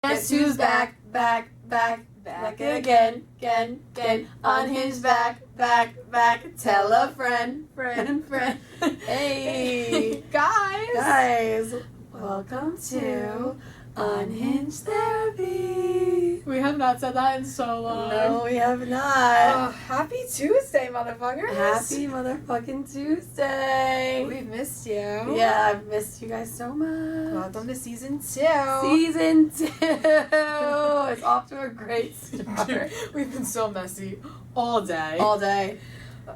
Guess who's back again, on his back. Tell a friend. Hey, guys, welcome to Unhinged Therapy. We have not said that in so long. No, we have not. Happy Tuesday, motherfuckers. Happy motherfucking Tuesday. We've missed you. Yeah, I've missed you guys so much. Welcome to season 2. Season 2. It's off to a great start. We've been so messy all day. All day.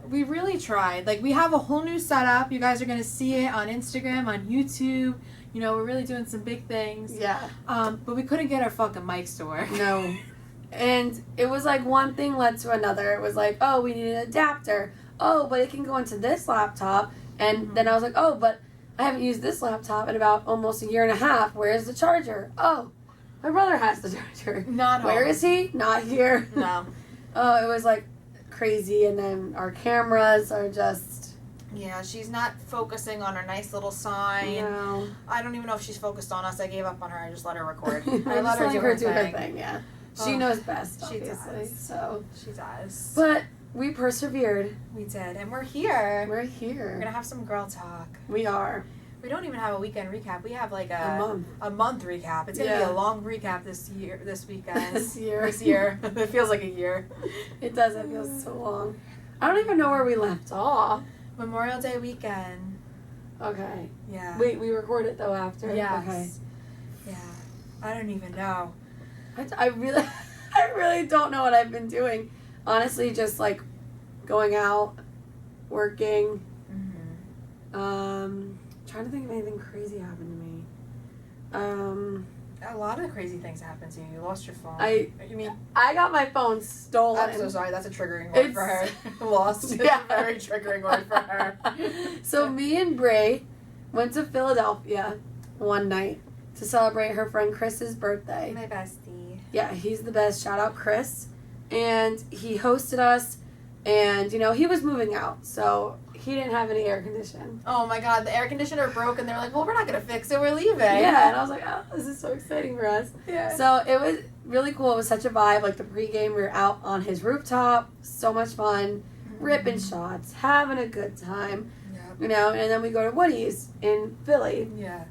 We really tried. Like, we have a whole new setup. You guys are going to see it on Instagram, on YouTube. You know, we're really doing some big things. Yeah. But we couldn't get our fucking mics to work. No. And it was like one thing led to another. It was like, oh, we need an adapter. Oh, but it can go into this laptop. And then I was like, oh, but I haven't used this laptop in about almost a year and a half. Where's the charger? Oh, my brother has the charger. Not home. Where is he? Not here. No. Oh, it was like crazy. And then our cameras are just... Yeah, she's not focusing on her nice little sign. No. I don't even know if she's focused on us. I gave up on her. I just let her record. I let her do her thing. Yeah. She knows best, She obviously. does. So. She does. But we persevered. We did. And we're here. We're here. We're going to have some girl talk. We are. We don't even have a weekend recap. We have like a month recap. It's going to be a long recap this weekend. This year. It feels like a year. It does. It feels so long. I don't even know where we left off. Memorial Day weekend. Okay. Yeah. Wait, we recorded though after? Yes. Okay. Yeah. I don't even know. I really don't know what I've been doing. Honestly, just like going out, working. Trying to think of anything crazy happened to me. A lot of crazy things happened to you. You lost your phone. You mean I got my phone stolen. I'm so sorry. That's a triggering word for her. Lost. It's a very triggering word for her. So me and Bray went to Philadelphia one night to celebrate her friend Chris's birthday. My bestie. Yeah, he's the best. Shout out Chris. And he hosted us, and you know he was moving out, so he didn't have any air conditioning. Oh my god, the air conditioner broke, and they're like, well, we're not gonna fix it, we're leaving. Yeah, and I was like, oh, this is so exciting for us. Yeah. So it was really cool. It was such a vibe. Like the pregame, we were out on his rooftop, so much fun, ripping shots, having a good time. Yeah. You know, and then we go to Woody's in Philly. Yeah.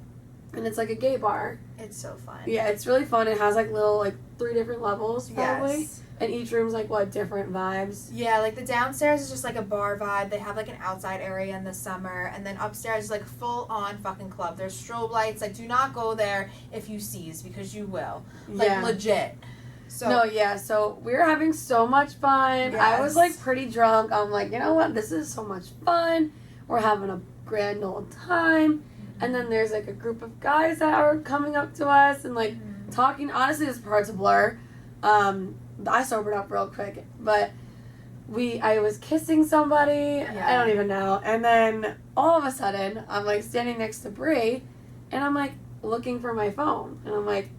And it's like a gay bar. It's so fun. Yeah, it's really fun. It has like little, like 3 different levels probably. Yes. And each room's like what, different vibes? Yeah, like the downstairs is just like a bar vibe. They have like an outside area in the summer, and then upstairs is like full on fucking club. There's strobe lights. Like, do not go there if you seize, because you will. Like, legit. So no, yeah. So we were having so much fun. Yes. I was like pretty drunk. I'm like, you know what? This is so much fun. We're having a grand old time. And then there's like a group of guys that are coming up to us and like talking. Honestly, this part's a blur. I sobered up real quick, but I was kissing somebody. Yeah. I don't even know. And then all of a sudden, I'm like standing next to Brie, and I'm like looking for my phone, and I'm like,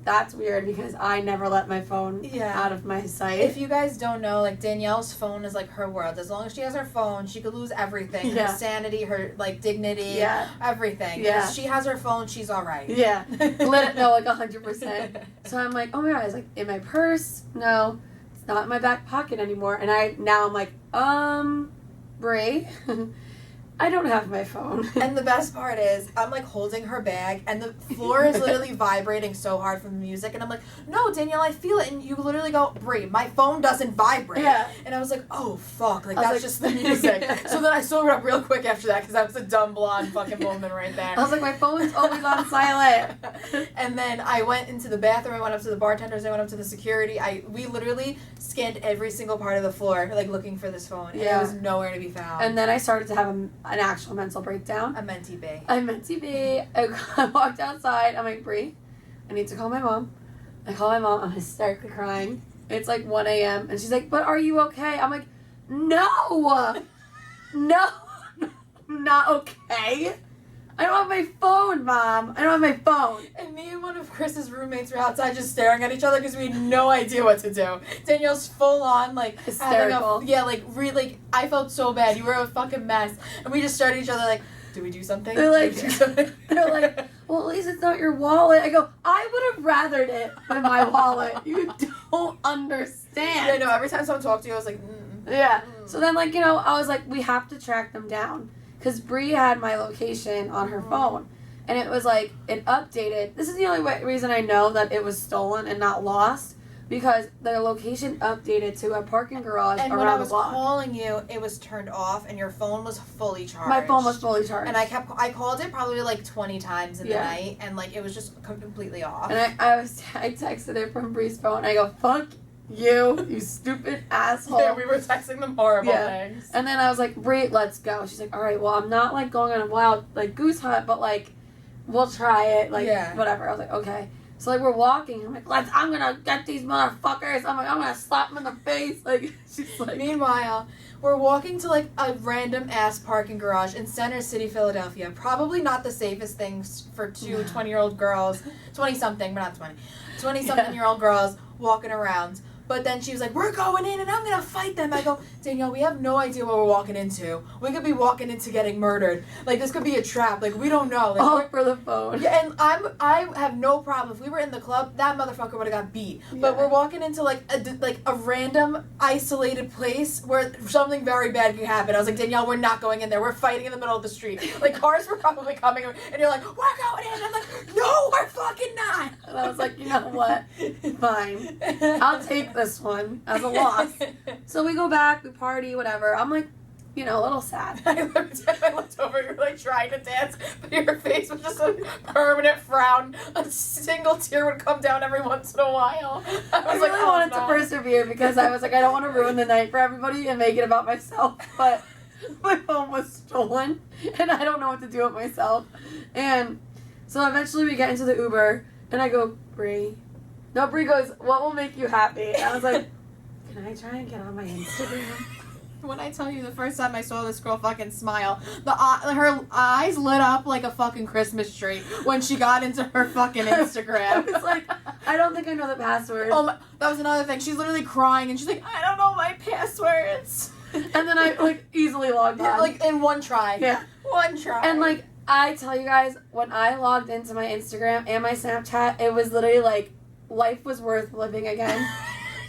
that's weird because I never let my phone out of my sight. If you guys don't know, like Danielle's phone is like her world. As long as she has her phone, she could lose everything. Yeah. Her sanity, her like dignity, everything. Yeah. If she has her phone, she's alright. Yeah. No, like 100%. So I'm like, oh my god, it's like in my purse. No, it's not in my back pocket anymore. And I'm like, Brie, I don't have my phone. And the best part is, I'm like holding her bag, and the floor is literally vibrating so hard from the music, and I'm like, no, Danielle, I feel it, and you literally go, Brie, my phone doesn't vibrate. Yeah. And I was like, oh, fuck, like, that's like, just the music. So then I sobered up real quick after that, because that was a dumb blonde fucking moment right there. I was like, my phone's always on silent. And then I went into the bathroom, I went up to the bartenders, I went up to the security, we literally scanned every single part of the floor, like, looking for this phone, and it was nowhere to be found. And then I started to have an actual mental breakdown. I meant to be. I walked outside. I'm like, Brie, I need to call my mom. I call my mom. I'm hysterically crying. It's like 1 a.m. And she's like, but are you okay? I'm like, no, not okay. I don't have my phone, Mom. I don't have my phone. And me and one of Chris's roommates were outside just staring at each other because we had no idea what to do. Danielle's full on, like, hysterical. Really, I felt so bad. You were a fucking mess. And we just stared at each other like, do we do something? They're like, well, at least is it's not your wallet? I go, I would have rathered it than my wallet. You don't understand. Yeah, no, every time someone talked to you, I was like, Yeah. So then, like, I was like, we have to track them down. Because Bree had my location on her phone. And it was like, it updated. This is the only reason I know that it was stolen and not lost. Because the location updated to a parking garage and around when I was the block. calling you, it was turned off and your phone was fully charged. My phone was fully charged. And I called it probably like 20 times in the night, and like it was just completely off. And I texted it from Bree's phone. I go, fuck you stupid asshole. Yeah, we were texting them horrible things. And then I was like, Bree, let's go. She's like, all right, well, I'm not like going on a wild like goose hunt, but like we'll try it, like whatever. I was like, okay. So like we're walking, I'm like, I'm gonna get these motherfuckers. I'm gonna slap them in the face. Like she's like. Meanwhile, we're walking to like a random ass parking garage in Center City, Philadelphia. Probably not the safest things for two 20-year-old girls, 20-something, but not 20, 20-something-year-old girls walking around. But then she was like, we're going in and I'm going to fight them. I go, Danielle, we have no idea what we're walking into. We could be walking into getting murdered. Like, this could be a trap. Like, we don't know. Like, all for the phone. Yeah, and I have no problem. If we were in the club, that motherfucker would have got beat. Yeah. But we're walking into, like a random, isolated place where something very bad could happen. I was like, Danielle, we're not going in there. We're fighting in the middle of the street. Like, cars were probably coming, and you're like, we're going in. I'm like, no, we're fucking not. And I was like, you know what? Fine. I'll take this one as a loss. So we go back, we party, whatever. I'm like, a little sad. I looked over, you were like trying to dance, but your face was just a permanent frown. A single tear would come down every once in a while. I really wanted to persevere because I was like, I don't want to ruin the night for everybody and make it about myself. But my phone was stolen and I don't know what to do with myself. And so eventually we get into the Uber and I go, Bree. No, Bree goes, what will make you happy? And I was like, can I try and get on my Instagram? When I tell you the first time I saw this girl fucking smile, her eyes lit up like a fucking Christmas tree when she got into her fucking Instagram. I was like, I don't think I know the password. Oh my, that was another thing. She's literally crying and she's like, I don't know my passwords. And then I like easily logged on. Like in one try. Yeah. One try. And like, I tell you guys, when I logged into my Instagram and my Snapchat, it was literally like, life was worth living again.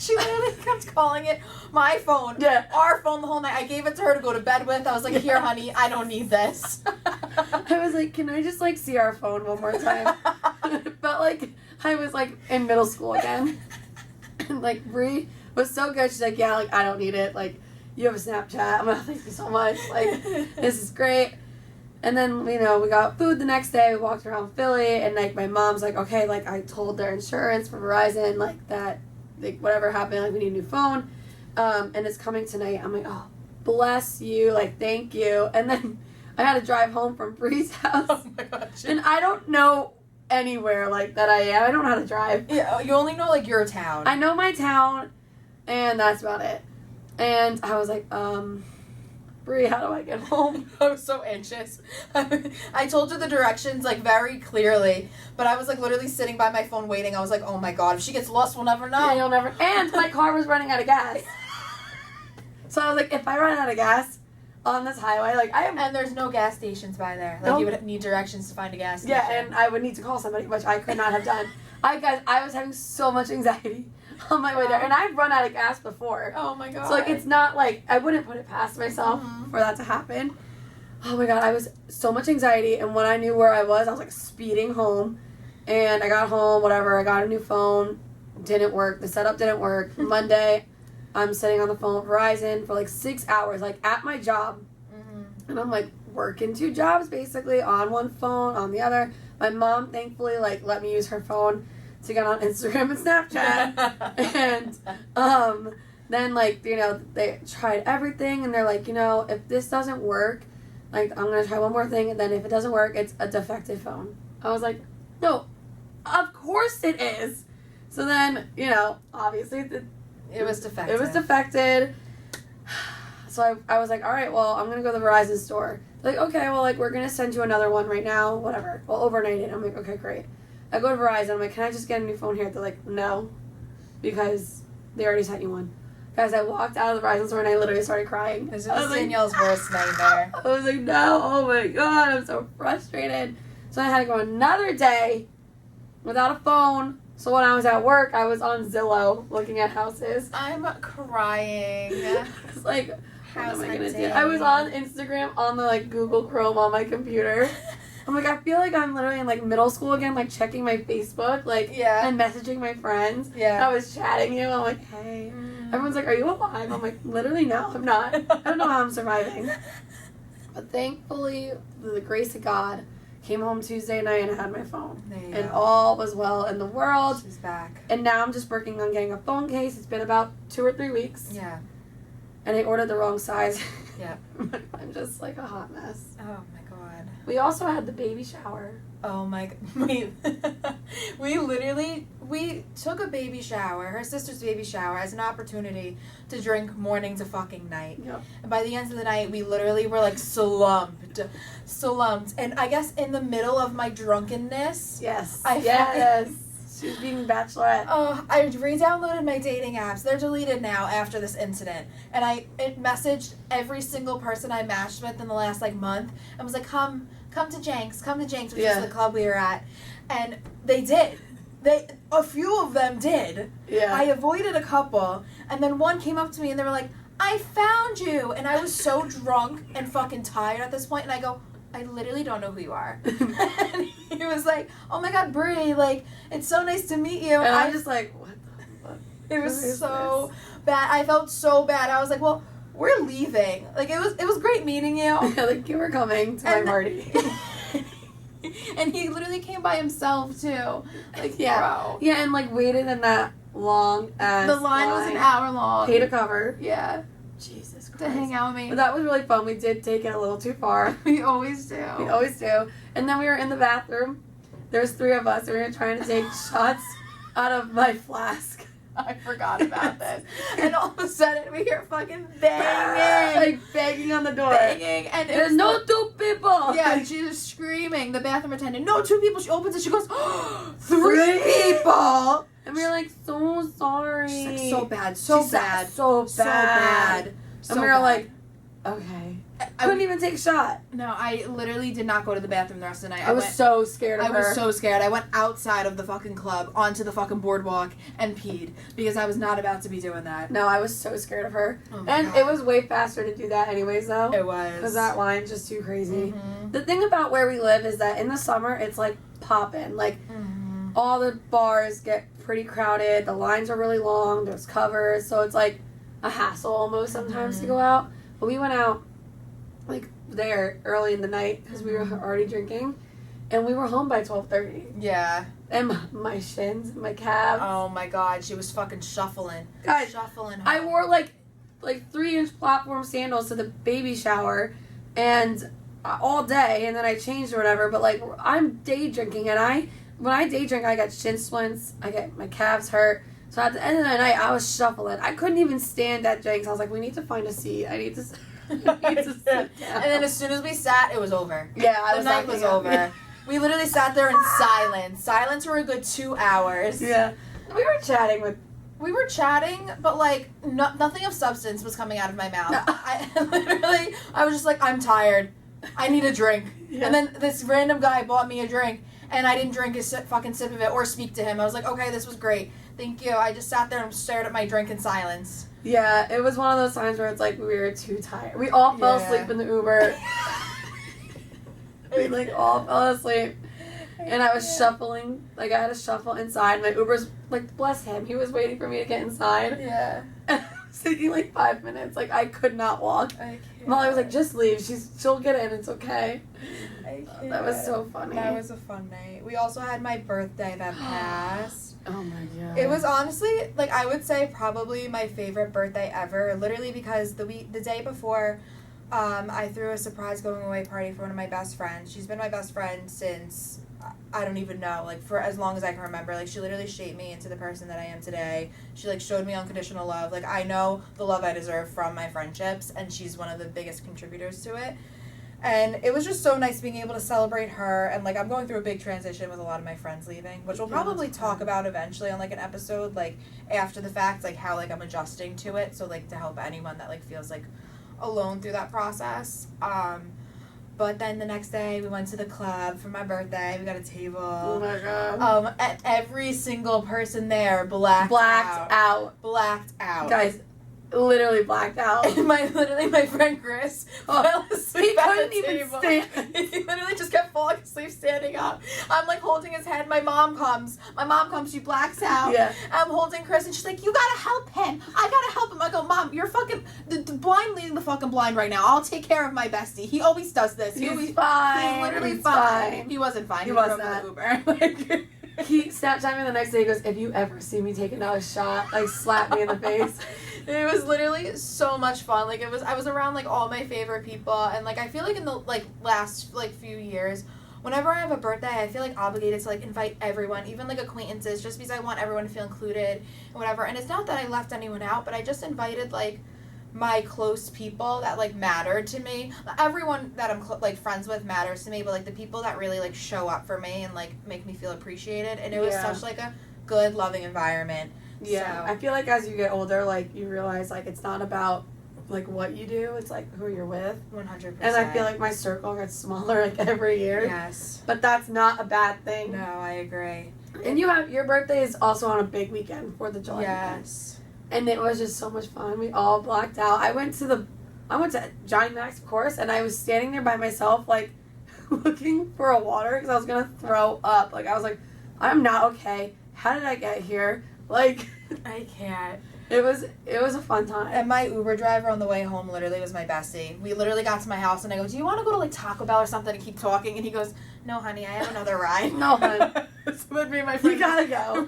She literally kept calling it my phone. Yeah. Our phone the whole night. I gave it to her to go to bed with. I was like, here, honey, I don't need this. I was like, can I just like see our phone one more time? But like, I was like in middle school again. And like, Bree was so good. She's like, yeah, like, I don't need it. Like, you have a Snapchat. I'm like, thank you so much. Like, this is great. And then, we got food the next day. We walked around Philly, and, like, my mom's like, okay, like, I told their insurance for Verizon, like, that, like, whatever happened, like, we need a new phone, and it's coming tonight. I'm like, oh, bless you, like, thank you. And then I had to drive home from Bree's house. Oh, my gosh. And I don't know anywhere, like, that I am. I don't know how to drive. Yeah, you only know, like, your town. I know my town, and that's about it. And I was like, Bree, how do I get home? I was so anxious. I told you the directions, like, very clearly, but I was, like, literally sitting by my phone waiting. I was like, oh, my God, if she gets lost, we'll never know. Yeah, you'll never... And my car was running out of gas. So I was like, if I run out of gas on this highway, like, And there's no gas stations by there. Like, you would need directions to find a gas station. Yeah, and I would need to call somebody, which I could not have done. I was having so much anxiety on my way there. And I've run out of gas before. Oh, my God. So, like, it's not, like, I wouldn't put it past myself for that to happen. Oh, my God, I was so much anxiety. And when I knew where I was, like, speeding home. And I got home, whatever. I got a new phone. Didn't work. The setup didn't work. Monday, I'm sitting on the phone with Verizon for, like, 6 hours, like, at my job. And I'm, like, working 2 jobs, basically, on one phone, on the other. My mom, thankfully, like, let me use her phone to get on Instagram and Snapchat. And then, like, they tried everything, and they're like, if this doesn't work, like, I'm going to try one more thing, and then if it doesn't work, it's a defective phone. I was like, no, of course it is. So then, obviously, it was defective. It was defected. So I was like, all right, well, I'm going to go to the Verizon store. They're like, okay, well, like, we're going to send you another one right now, whatever. We'll overnight it. I'm like, okay, great. I go to Verizon. I'm like, can I just get a new phone here? They're like, no, because they already sent you one. Guys, I walked out of the Verizon store and I literally started crying. This was Danielle's worst nightmare. I was like, no, oh my God, I'm so frustrated. So I had to go another day without a phone. So when I was at work, I was on Zillow looking at houses. I'm crying. It's like, what House am I gonna do? hunting. I was on Instagram on the like Google Chrome on my computer. I'm like, I feel like I'm literally in like middle school again, like checking my Facebook, like, Yeah. and messaging my friends. Yeah. I was chatting you. I'm like, hey. Everyone's like, are you alive? I'm like, literally no, I'm not. I don't know how I'm surviving. But thankfully, the grace of God, came home Tuesday night and I had my phone. There you And go. all was well in the world. She's back. And now I'm just working on getting a phone case. It's been about 2 or 3 weeks. Yeah. And I ordered the wrong size. Yeah. I'm just like a hot mess. Oh my god. We also had the baby shower. Oh my we took a baby shower, her sister's baby shower, as an opportunity to drink morning to fucking night. Yep. And by the end of the night, we literally were like slumped. And I guess in the middle of my drunkenness, Yes. I She was being bachelorette. I re-downloaded my dating apps. They're deleted now after this incident. And I messaged every single person I matched with in the last like month and was like, come to Jenks, which is the club we were at. And they did. A few of them did. Yeah. I avoided a couple, and then one came up to me and they were like, I found you. And I was so drunk and fucking tired at this point, and I go, I literally don't know who you are. And he was like, oh my god, Brie, like, it's so nice to meet you. And I'm just like, what the fuck? It was so bad. I felt so bad. I was like, well, we're leaving. Like, it was great meeting you. Yeah, like, you were coming to my party. And he literally came by himself, too. Like, Yeah. bro. Yeah, and like waited in that long ass The line was an hour long. Pay to cover. Yeah. Jesus Christ. To hang out with me. But that was really fun. We did take it a little too far. We always do. We always do. And then we were in the bathroom. There's 3 of us, and we were trying to take shots out of my flask. I forgot about this. And all of a sudden, we hear fucking banging. Like banging on the door. Banging. And There's no 2 people. Yeah, she was screaming. The bathroom attendant, no 2 people. She opens it. She goes, 3 3 people. And we were like, so sorry. She's like, so bad. So She said, bad. So bad. So bad. And we were like, okay. Couldn't even take a shot. No, I literally did not go to the bathroom the rest of the night. I was so scared of her. I was so scared. I went outside of the fucking club onto the fucking boardwalk and peed because I was not about to be doing that. No, I was so scared of her. Oh my And God. it was way faster to do that anyways, though. It was. Because that line's just too crazy. Mhm. The thing about where we live is that in the summer, it's like poppin'. Like, Mhm. all the bars get pretty crowded. The lines are really long. There's covers. So it's like a hassle almost sometimes to go out. But we went out, like, there early in the night because we were already drinking. And we were home by 12:30. Yeah. And my shins, my calves. Oh my god, she was fucking shuffling. Guys, Shuffling. I home. wore like 3-inch platform sandals to the baby shower and all day, and then I changed or whatever. But like, I'm day drinking, and when I day drink, I get shin splints. I get my calves hurt. So at the end of the night, I was shuffling. I couldn't even stand at drinks. I was like, we need to find a seat. I need to sit down. And then as soon as we sat, it was over. Yeah, I The was night was acting up. over. We literally sat there in silence. Silence for a good 2 hours. Yeah, we were chatting with. We were chatting, but like nothing of substance was coming out of my mouth. No. I was just like, I'm tired. I need a drink. Yeah. And then this random guy bought me a drink, and I didn't drink a fucking sip of it or speak to him. I was like, okay, this was great. Thank you. I just sat there and stared at my drink in silence. Yeah, it was one of those times where it's like we were too tired. We all fell Yeah. asleep in the Uber. We like all fell asleep. And I was shuffling, like I had to shuffle inside. My Uber's, like, bless him, he was waiting for me to get inside. Yeah. And it was taking like 5 minutes. Like, I could not walk. I can't. Molly was like, just leave. She'll get in. It's okay. I can't. That was so funny. That was a fun night. We also had my birthday that passed. Oh my god. It was honestly, like, I would say probably my favorite birthday ever. Literally because the day before, I threw a surprise going away party for one of my best friends. She's been my best friend since, I don't even know, like, for as long as I can remember. Like, she literally shaped me into the person that I am today. She, like, showed me unconditional love. Like, I know the love I deserve from my friendships, and she's one of the biggest contributors to it. And it was just so nice being able to celebrate her. And, like, I'm going through a big transition with a lot of my friends leaving, which we'll probably talk about eventually on, like, an episode, like, after the fact, like, how, like, I'm adjusting to it. So, like, to help anyone that, like, feels, like, alone through that process. But then the next day, we went to the club for my birthday. We got a table. Oh my god. And every single person there blacked out. Blacked out. Guys, literally blacked out. And my friend Chris fell He asleep at couldn't the even table. stand. He literally just kept falling asleep standing up. I'm like holding his head. My mom comes. She blacks out. Yeah. I'm holding Chris and she's like, you gotta help him. I gotta help him. I go, Mom, you're fucking the blind leading the fucking blind right now. I'll take care of my bestie. He always does this. He's fine. He's literally He's fine. He wasn't fine. He was was from not. the Uber. Like, He Snapchat me the next day. He goes, if you ever see me take another shot, like slap me in the face. it was literally so much fun. Like I was around like all my favorite people, and like I feel like in the like last like few years, whenever I have a birthday, I feel like obligated to like invite everyone, even like acquaintances, just because I want everyone to feel included and whatever. And it's not that I left anyone out, but I just invited like my close people that like mattered to me. Everyone that I'm like friends with matters to me, but like the people that really like show up for me and like make me feel appreciated. And it was such like a good, loving environment. Yeah, So. I feel like as you get older, like you realize like it's not about like what you do, it's like who you're with. 100%. And I feel like my circle gets smaller like every year. Yes. But that's not a bad thing. No, I agree. And you have your birthday is also on a big weekend, 4th of July. Yes. And it was just so much fun. We all blacked out. I went to Johnny Mac's, of course, and I was standing there by myself, like, looking for a water because I was going to throw up. Like, I was like, I'm not okay. How did I get here? Like, I can't. it was a fun time. And my Uber driver on the way home literally was my bestie. We literally got to my house and I go, do you want to go to like Taco Bell or something and keep talking? And he goes, no, honey, I have another ride. No, hun. So then me and my friend, You gotta go.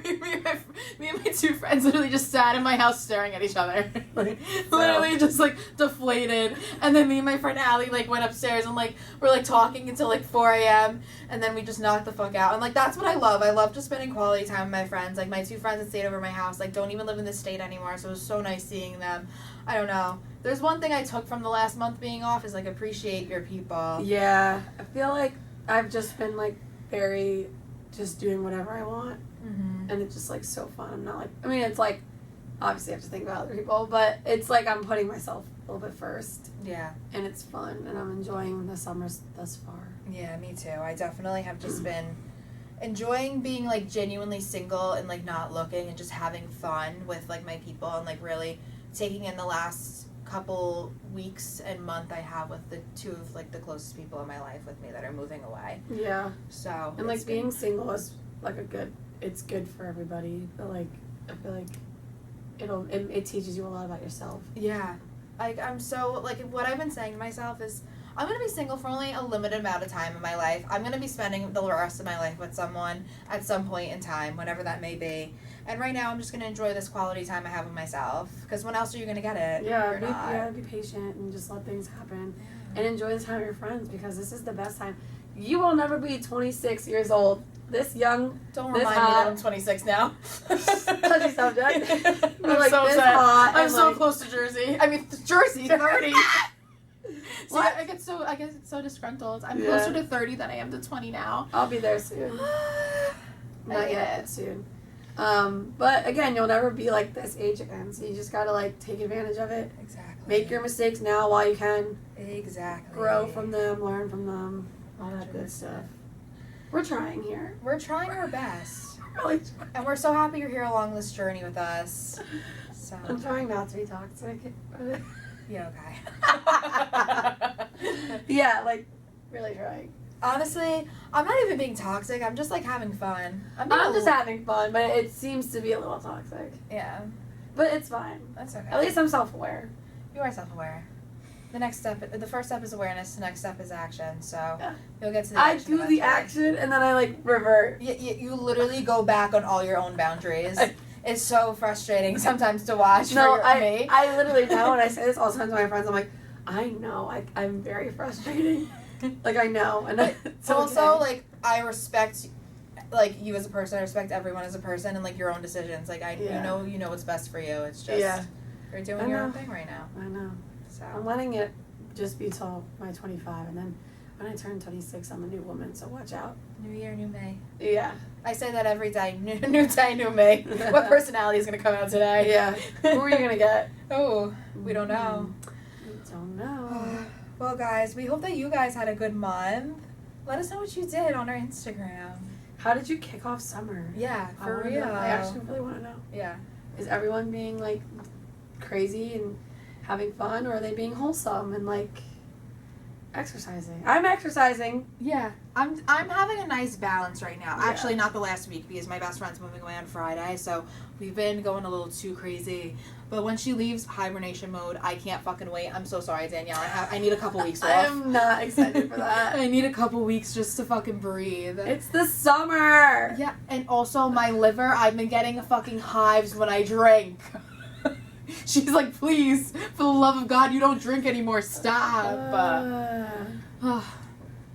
me and my two friends literally just sat in my house staring at each other. Like, Literally just like deflated. And then me and my friend Allie like went upstairs and like we're like talking until like 4 a.m. and then we just knocked the fuck out. And like that's what I love. I love just spending quality time with my friends. Like my two friends that stayed over my house like don't even live in the state anymore, so it was so nice seeing them. I don't know. There's one thing I took from the last month being off is like appreciate your people. Yeah. I feel like I've just been like very just doing whatever I want. Mm-hmm. And it's just like so fun. I'm not like, I mean, it's like obviously I have to think about other people, but it's like I'm putting myself a little bit first, Yeah. and it's fun, and I'm enjoying the summers thus far. Yeah, me too. I definitely have just been enjoying being like genuinely single and like not looking and just having fun with like my people and like really taking in the last couple weeks and month I have with the two of like the closest people in my life with me that are moving away. Yeah, So and like it's been- being single is like it's good for everybody, but like I feel like it teaches you a lot about yourself. Yeah. Like, I'm so, like, what I've been saying to myself is, I'm going to be single for only a limited amount of time in my life. I'm going to be spending the rest of my life with someone at some point in time, whenever that may be. And right now, I'm just going to enjoy this quality time I have with myself. Because when else are you going to get it? Yeah, You're not. be patient and just let things happen, and enjoy the time with your friends because this is the best time. You will never be 26 years old. This young, Don't this remind me hot. that I'm 26 now. Touchy subject. I'm like so this sad. hot I'm and, so like- close to Jersey. I mean, Jersey, 30. See, What? I get so disgruntled. I'm Yeah. closer to 30 than I am to 20 now. I'll be there soon. Not I yet, get but soon. But again, you'll never be like this age again, so you just gotta like take advantage of it. Exactly. Make your mistakes now while you can. Exactly. Grow from them, learn from them, all that good 100%. stuff. We're trying here. We're trying our best. Really, And we're so happy you're here along this journey with us. So, I'm trying not to be toxic. yeah, okay. Yeah, like really trying. Honestly, I'm not even being toxic. I'm just like having fun. I'm just having fun, but it seems to be a little toxic. Yeah, But it's fine. that's okay. At least I'm self-aware. You are self-aware. The first step is awareness. The next step is action. So Yeah. you'll get to the I action do the eventually. action and then I like revert. You literally go back on all your own boundaries. It's so frustrating sometimes to watch No, for me. I literally know, and I say this all the time to my friends. I'm like, I know, I'm very frustrating. Like I know, and it's Also, okay. like, I respect, like, you as a person. I respect everyone as a person and, like, your own decisions. Like, Yeah. you know what's best for you. It's just, Yeah. you're doing I your know. own thing right now. I know. So, I'm letting it just be till my 25, and then when I turn 26, I'm a new woman. So watch out. new year, new me. Yeah. I say that every day. New day, new me. What personality is going to come out today? Yeah. Who are you gonna get? Oh, we don't know. We don't know. Well, guys, we hope that you guys had a good month. Let us know what you did on our Instagram. How did you kick off summer? Yeah, for real. I actually really want to know. Yeah. Is everyone being like crazy and having fun, or are they being wholesome and like exercising? I'm exercising. Yeah. I'm having a nice balance right now. Yeah. Actually, not the last week because my best friend's moving away on Friday, so we've been going a little too crazy. But when she leaves hibernation mode, I can't fucking wait. I'm so sorry, Danielle. I need a couple weeks off. I'm not excited for that. I need a couple weeks just to fucking breathe. It's the summer. Yeah, and also my liver, I've been getting fucking hives when I drink. She's like, please, for the love of God, you don't drink anymore. Stop. Well,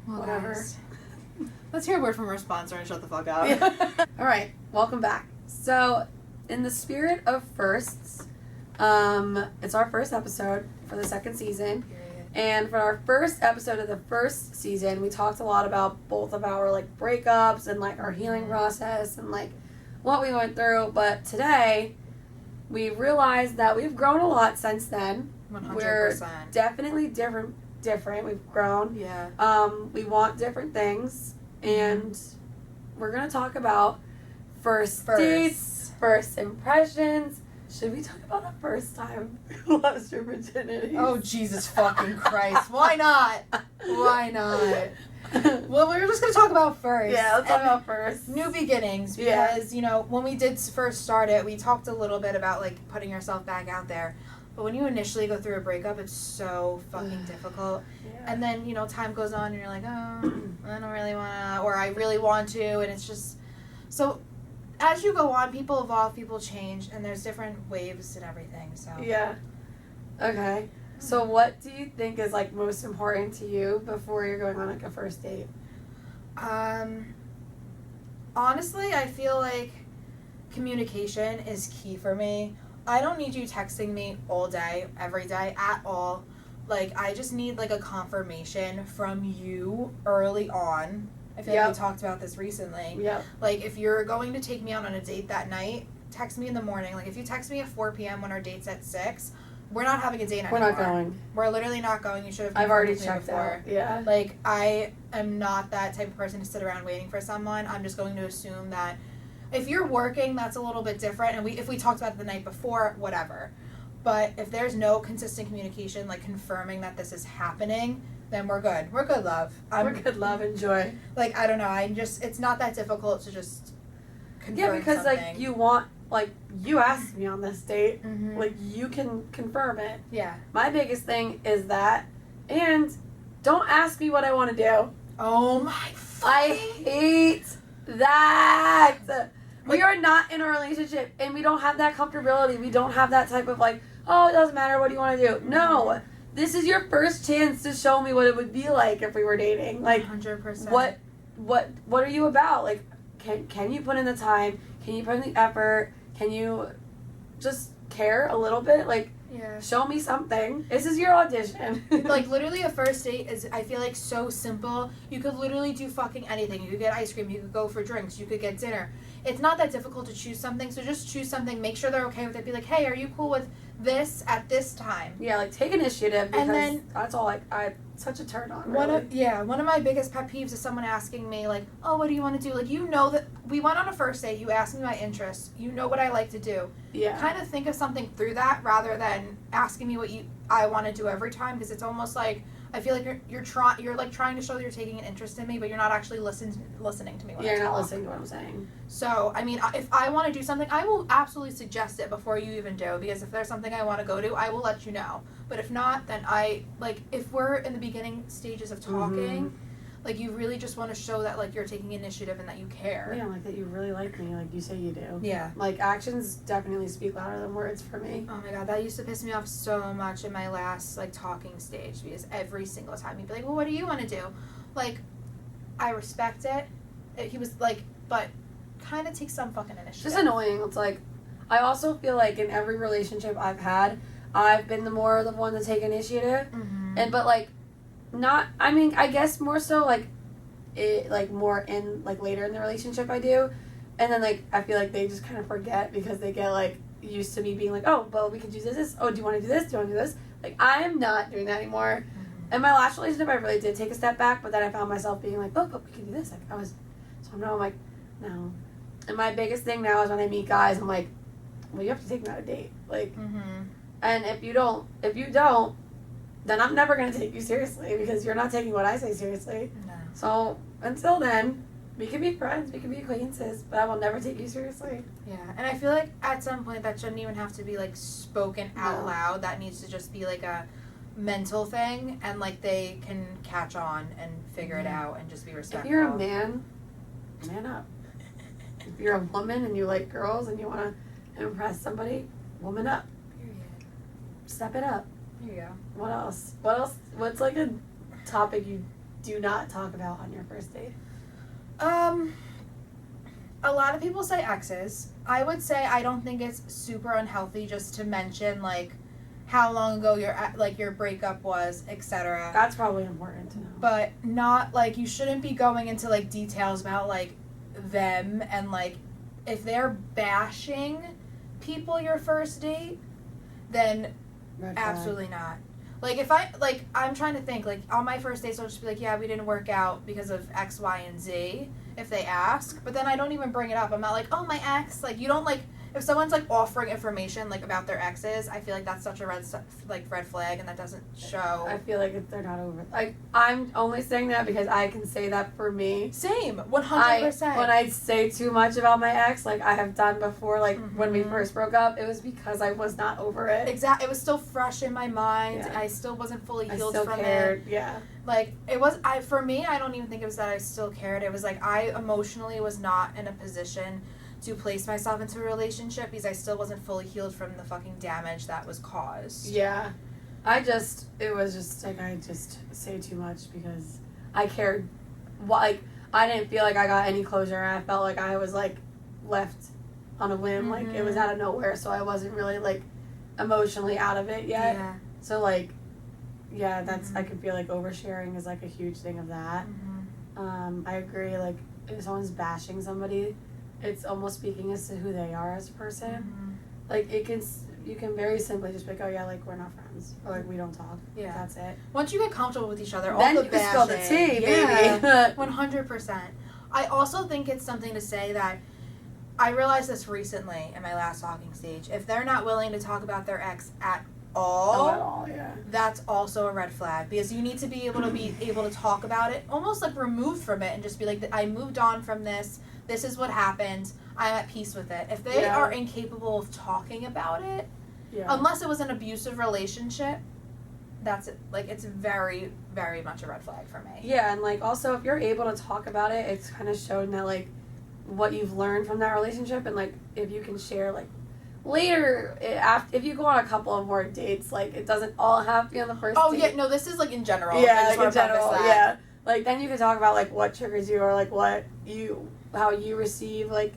Whatever. guys, let's hear a word from our sponsor and shut the fuck up. Yeah. All right, welcome back. So, in the spirit of firsts, it's our first episode for the second season. Period. And for our first episode of the first season, we talked a lot about both of our like breakups and like our healing process and like what we went through. But today, we realized that we've grown a lot since then. 100%. We're definitely different. We've grown. Yeah. We want different things, and we're gonna talk about first dates, first impressions. Should we talk about the first time you lost your virginity? Oh, Jesus fucking Christ. Why not? Why not? Well, we're just going to talk about first. Yeah, let's talk about first. New beginnings. Yeah. Because, you know, when we did first start it, we talked a little bit about, like, putting yourself back out there. But when you initially go through a breakup, it's so fucking difficult. Yeah. And then, you know, time goes on and you're like, oh, I don't really want to, or I really want to. And it's just, so as you go on, people evolve, people change, and there's different waves and everything. So Yeah. Okay. So what do you think is like most important to you before you're going on like a first date? Honestly, I feel like communication is key for me. I don't need you texting me all day, every day, at all. Like, I just need, like, a confirmation from you early on. I feel like we talked about this recently. Yep. Like, if you're going to take me out on a date that night, text me in the morning. Like, if you text me at 4 p.m. when our date's at 6, we're not having a date anymore. We're not going. We're literally not going. You should have. I've already confirmed checked with me before. out. Yeah. Like, I am not that type of person to sit around waiting for someone. I'm just going to assume that if you're working, that's a little bit different. And if we talked about it the night before, whatever. But if there's no consistent communication, like confirming that this is happening, then we're good. We're good, love. We're good, love. Enjoy. Like, I don't know. It's not that difficult to just confirm Yeah, because something. like you want, like you asked me on this date, Mhm. like you can confirm it. Yeah. My biggest thing is that, and don't ask me what I want to do. Oh my I hate that. We are not in a relationship, and we don't have that comfortability. We don't have that type of like, oh, it doesn't matter. What do you want to do? No, this is your first chance to show me what it would be like if we were dating. Like, 100%. what are you about? Like, can you put in the time? Can you put in the effort? Can you just care a little bit? Like, Yeah. show me something. This is your audition. Like, literally, a first date is, I feel like, so simple. You could literally do fucking anything. You could get ice cream. You could go for drinks. You could get dinner. It's not that difficult to choose something, so just choose something. Make sure they're okay with it. Be like, hey, are you cool with this at this time? Yeah, like, take initiative, because And then- that's all, like, such a turn on, One really. of my biggest pet peeves is someone asking me, like, oh, what do you want to do? Like, you know that we went on a first date. You asked me my interests. You know what I like to do. Yeah. Kind of think of something through that rather than asking me what I want to do every time, because it's almost like I feel like you're trying to show that you're taking an interest in me, but you're not actually listening to me when I You're talk. not listening to what I'm saying. So, I mean, if I want to do something, I will absolutely suggest it before you even do, because if there's something I want to go to, I will let you know. But if not, then if we're in the beginning stages of talking, like, you really just want to show that, like, you're taking initiative and that you care. Yeah, like that you really like me, like you say you do. Yeah. Like, actions definitely speak louder than words for me. Oh my god, that used to piss me off so much in my last, like, talking stage, because every single time he'd be like, well, what do you want to do? Like, I respect it. He was like, but kind of take some fucking initiative. It's just annoying. It's like, I also feel like in every relationship I've had, I've been the one to take initiative. Mm-hmm. But like, not, I mean, I guess more so like, more in, like, later in the relationship I do. And then, like, I feel like they just kind of forget because they get, like, used to me being like, oh, well, we could do this. Oh, do you want to do this? Do you want to do this? Like, I'm not doing that anymore. in my last relationship, I really did take a step back, but then I found myself being like, oh, but we can do this. Like, so now I'm like, no. And my biggest thing now is when I meet guys, I'm like, well, you have to take me on a date. Like, and if you don't, then I'm never going to take you seriously because you're not taking what I say seriously. No. So until then, we can be friends, we can be acquaintances, but I will never take you seriously. Yeah, and I feel like at some point that shouldn't even have to be like spoken out loud. That needs to just be like a mental thing, and like they can catch on and figure it out and just be respectful. If you're a man up. If you're a woman and you like girls and you want to impress somebody, woman up. Period. Step it up. There you go. What else? What's like a topic you do not talk about on your first date? A lot of people say exes. I would say I don't think it's super unhealthy just to mention like how long ago your breakup was, etc. That's probably important to know. But not like you shouldn't be going into like details about like them, and like if they're bashing people your first date, then absolutely not. Like if I'm trying to think like on my first dates I'll just be like, yeah, we didn't work out because of X, Y, and Z if they ask, but then I don't even bring it up. I'm not like, oh, my ex. Like you don't like if someone's like offering information like about their exes, I feel like that's such a red flag, and that doesn't show. I feel like if they're not over, like I'm only saying that because I can say that for me. Same, 100%. When I say too much about my ex, like I have done before, like when we first broke up, it was because I was not over it. Exactly, it was still fresh in my mind. Yeah. I still wasn't fully healed from it. Yeah. Like it was. For me, I don't even think it was that I still cared. It was like I emotionally was not in a position to place myself into a relationship because I still wasn't fully healed from the fucking damage that was caused. Yeah. It was just like I just say too much because I cared. Like, I didn't feel like I got any closure. I felt like I was like left on a whim. Like it was out of nowhere, so I wasn't really like emotionally out of it yet. Yeah. So like, yeah, that's I could feel like oversharing is like a huge thing of that. I agree. Like if someone's bashing somebody, it's almost speaking as to who they are as a person. Like you can very simply just be like, oh yeah, like we're not friends, or like we don't talk. Yeah, that's it. Once you get comfortable with each other, then all the you can spill the tea, yeah, baby. 100%. I also think it's something to say that I realized this recently in my last talking stage. If they're not willing to talk about their ex at all, yeah. That's also a red flag, because you need to be able to talk about it, almost like removed from it, and just be like, I moved on from this. This is what happened. I'm at peace with it. If they are incapable of talking about it, unless it was an abusive relationship, that's it. Like, it's very, very much a red flag for me. Yeah, and like also if you're able to talk about it, it's kind of shown that like what you've learned from that relationship, and like if you can share like later if you go on a couple of more dates, like it doesn't all have to be on the first date. Yeah, no, this is like in general. Yeah, like in general, yeah. Like then you can talk about like what triggers you, or like how you receive like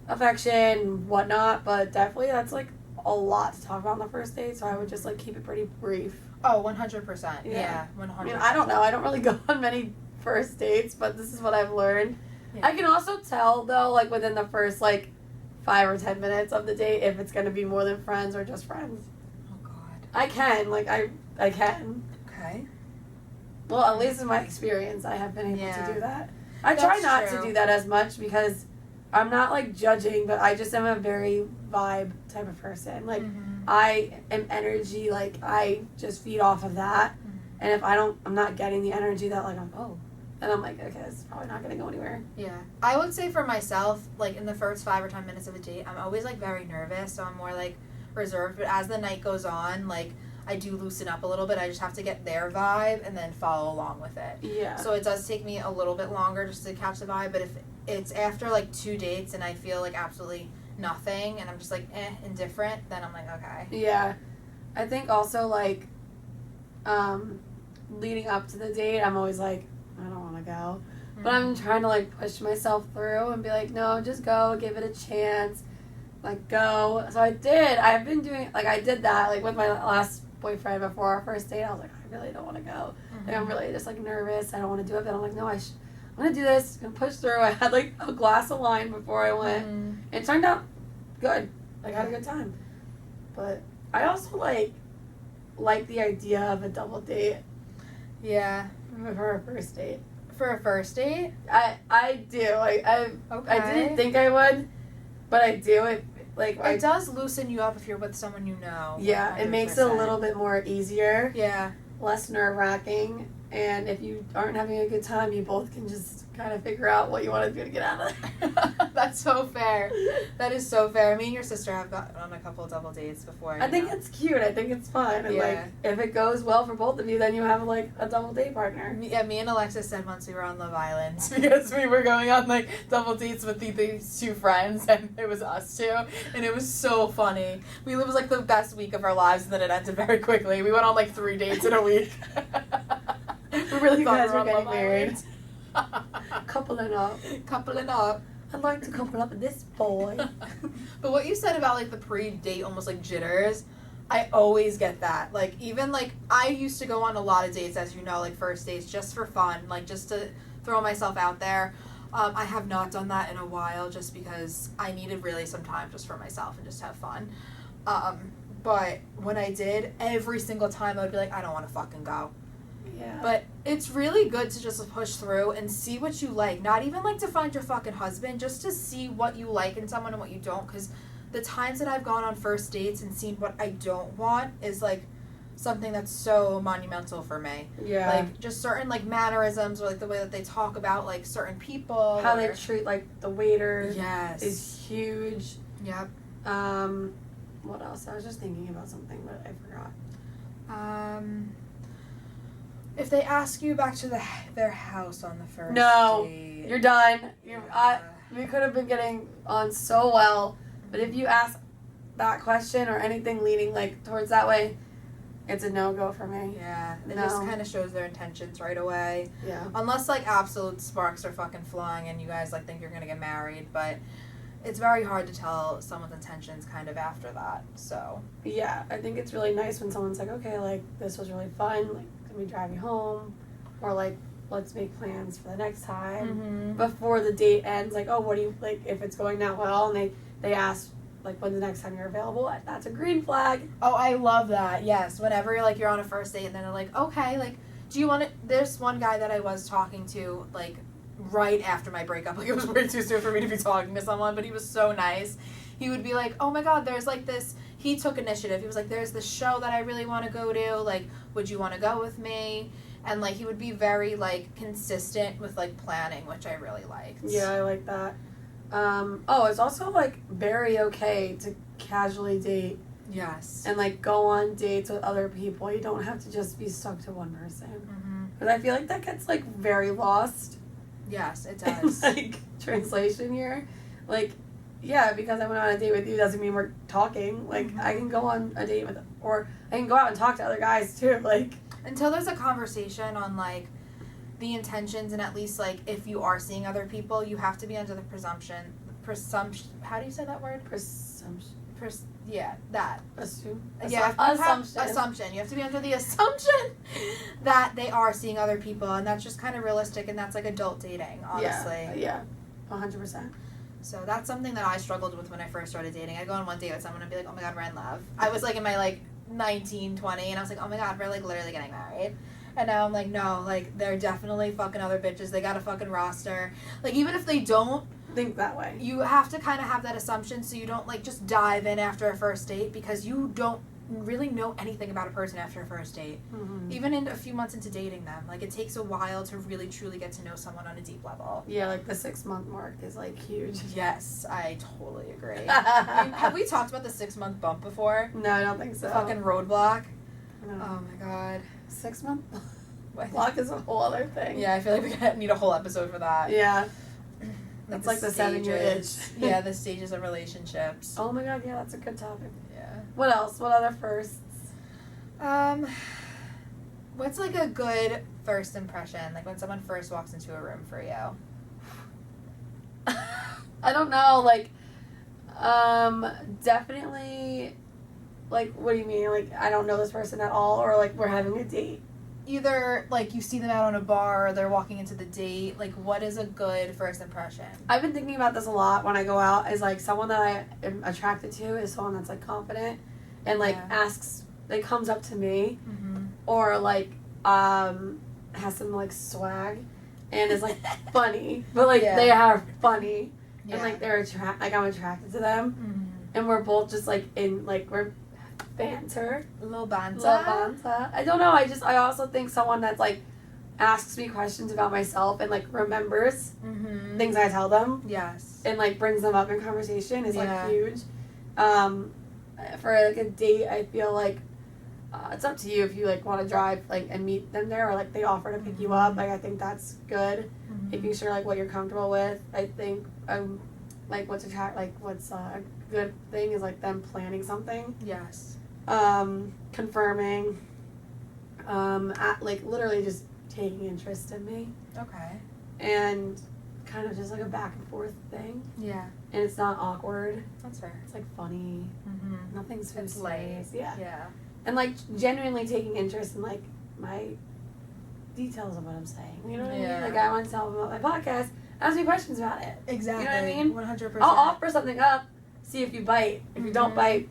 affection and whatnot, but definitely that's like a lot to talk about on the first date, so I would just like keep it pretty brief. Oh, 100%. Yeah, 100%. I mean, I don't know. I don't really go on many first dates, but this is what I've learned. Yeah. I can also tell though, like within the first like 5 or 10 minutes of the date, if it's gonna be more than friends or just friends. Oh God. I can, like I can. Okay. Well, at least in my experience, I have been able to do that. I try not to do that as much because I'm not like judging, but I just am a very vibe type of person. Like I am energy, like I just feed off of that. And if I'm not getting the energy that like and I'm like, okay, it's probably not gonna go anywhere. Yeah. I would say for myself, like in the first 5 or 10 minutes of a date, I'm always like very nervous, so I'm more like reserved. But as the night goes on, like I do loosen up a little bit. I just have to get their vibe and then follow along with it. Yeah. So it does take me a little bit longer just to catch the vibe, but if it's after like 2 dates and I feel like absolutely nothing and I'm just like indifferent, then I'm like, okay. Yeah. I think also like leading up to the date, I'm always like, I don't want to go. But I'm trying to like push myself through and be like, no, just go, give it a chance. Like go. So I did. I've been doing I did that like with my last boyfriend before our first date. I was like, I really don't want to go. Like I'm really just like nervous. I don't want to do it. But I'm like, no, I'm gonna do this. I'm gonna push through. I had like a glass of wine before I went. It turned out good. Like I had a good time. But I also like the idea of a double date. Yeah. For a first date. For a first date? I do. I didn't think I would, but I do. It does loosen you up if you're with someone you know. Yeah, 100%. It makes it a little bit more easier. Yeah. Less nerve-wracking. And if you aren't having a good time, you both can just kind of figure out what you want to do to get out of there. That's so fair. That is so fair. Me and your sister have gotten on a couple of double dates before. I think it's cute. I think it's fun. And if it goes well for both of you, then you have a double date partner. Yeah, me and Alexis said once we were on Love Island because we were going on double dates with these two friends, and it was us two, and it was so funny. It was the best week of our lives, and then it ended very quickly. We went on 3 dates in a week. We really thought we were on Love married. Coupling up. I'd like to couple up with this boy. But what you said about the pre-date almost jitters, I always get that. Even I used to go on a lot of dates, as you know, first dates just for fun, just to throw myself out there. I have not done that in a while just because I needed really some time just for myself and just have fun. But when I did, every single time I would be I don't want to fucking go. Yeah. But it's really good to just push through and see what you like. Not even to find your fucking husband, just to see what you like in someone and what you don't. Because the times that I've gone on first dates and seen what I don't want is something that's so monumental for me. Yeah. Just certain mannerisms or the way that they talk about certain people. How they treat the waiter. Yes. Is huge. Yep. What else? I was just thinking about something, but I forgot. If they ask you back to their house on the first date. You're done. We could have been getting on so well, but if you ask that question or anything leading towards that way, it's a no-go for me. Yeah, it just kind of shows their intentions right away. Yeah. Unless absolute sparks are fucking flying and you guys think you're gonna get married, but it's very hard to tell someone's intentions kind of after that. So. Yeah, I think it's really nice when someone's okay, this was really fun. Can we drive you home? Or let's make plans for the next time. Mm-hmm. Before the date ends, oh, what do you if it's going that well, and they ask when's the next time you're available? That's a green flag. Oh, I love that. Yes, whenever you're on a first date and then they're okay, do you want it? There's one guy that I was talking to right after my breakup. It was way too soon for me to be talking to someone, but he was so nice. He would be oh my god, there's this. He took initiative. He was there's this show that I really want to go to. Would you want to go with me? And he would be very consistent with planning, which I really liked. Yeah, I like that. It's also very okay to casually date. Yes. And go on dates with other people. You don't have to just be stuck to one person. Because I feel that gets very lost. Yes, it does. In, translation here. Yeah, because I went on a date with you doesn't mean we're talking. I can go on a date with, or I can go out and talk to other guys too. Until there's a conversation on the intentions, and at least if you are seeing other people, you have to be under the presumption. How do you say that word? Presumption. Yeah, that. Assume. Yeah, assumption. You have to be under the assumption that they are seeing other people, and that's just kind of realistic, and that's adult dating, honestly. Yeah, 100%. So that's something that I struggled with when I first started dating. I'd go on one date with someone and be oh my god, we're in love. I was in my 19, 20, and I was oh my god, we're literally getting married. And now I'm no, they're definitely fucking other bitches. They got a fucking roster. Even if they don't think that way, you have to kind of have that assumption so you don't just dive in after a first date, because you don't really know anything about a person after a first date. Mm-hmm. Even in a few months into dating them, it takes a while to really truly get to know someone on a deep level. Yeah, the 6-month mark is huge. Yes, I totally agree. Have we talked about the 6-month bump before? No, I don't think so. Fucking roadblock. No. Oh my god. 6-month block is a whole other thing. Yeah, I feel we need a whole episode for that. Yeah. That's the 7-year itch. Yeah, the stages of relationships. Oh my god, yeah, that's a good topic. Yeah. What else? What other firsts? What's a good first impression? When someone first walks into a room for you? I don't know, definitely, what do you mean? I don't know this person at all, or we're having a date? Either you see them out on a bar or they're walking into the date. What is a good first impression? I've been thinking about this a lot when I go out. Is someone that I am attracted to is someone that's confident and asks, comes up to me, mm-hmm. or has some like swag and is like funny, but like Yeah. they are funny Yeah. and like I'm attracted to them, and we're both just like in like we're banter. Little banter. Love banter. I don't know. I also think someone that's like asks me questions about myself and like remembers things I tell them Yes. and like brings them up in conversation is Yeah. like huge. For like a date, I feel like it's up to you if you like want to drive like and meet them there, or like they offer to pick you up. Like I think that's good. Making sure like what you're comfortable with. I think like what's a good thing is like them planning something. Yes. Confirming. Like literally just taking interest in me, Okay. and kind of just like a back and forth thing, Yeah. and it's not awkward. That's fair. It's like funny. Nothing's too It's light. serious. Yeah. Yeah. And like genuinely taking interest in like my details of what I'm saying. You know what I Yeah. mean? Like I want to tell them about my podcast. Ask me questions about it. Exactly. You know what I mean? 100%. I'll offer something up. See if you bite. If you don't bite,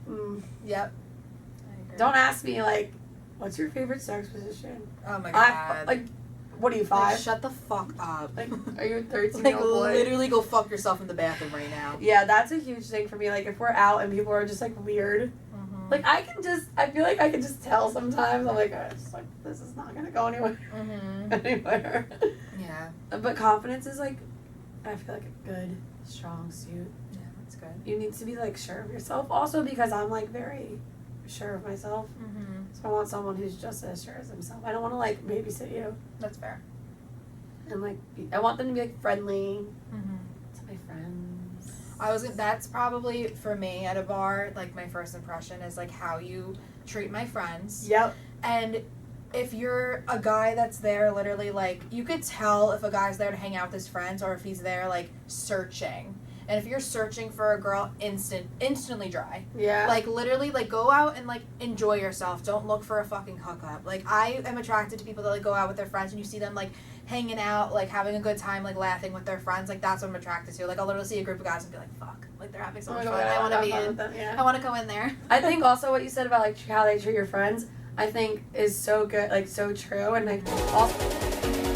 Yep. I agree. don't ask me like, what's your favorite sex position? Oh my god. Like, what are you, Like, 5? shut the fuck up. Like, are you a 13-year-old Like, boy? literally go fuck yourself in the bathroom right now. Yeah, that's a huge thing for me. Like, if we're out and people are just like weird, like I feel like I can just tell sometimes. I'm like, it's like this is not gonna go anywhere. Anywhere. Yeah. But confidence is like, I feel like a good, strong suit. Yeah, that's good. You need to be like sure of yourself. Also because I'm like very sure of myself. So I want someone who's just as sure as himself. I don't want to like babysit you. That's fair. And like, I want them to be like friendly to my friends. That's probably for me at a bar, like my first impression is like how you treat my friends. Yep. And if you're a guy that's there literally like you could tell if a guy's there to hang out with his friends or if he's there like searching. And if you're searching for a girl, instantly dry. Yeah. Like literally like go out and like enjoy yourself. Don't look for a fucking hookup. Like I am attracted to people that like go out with their friends and you see them like hanging out, like having a good time, like laughing with their friends. Like that's what I'm attracted to. Like I'll literally see a group of guys and be like, fuck. Like they're having so much fun. I want to be in. Them, yeah. I want to go in there. I think also what you said about like how they treat your friends, I think is so good, like so true, and like also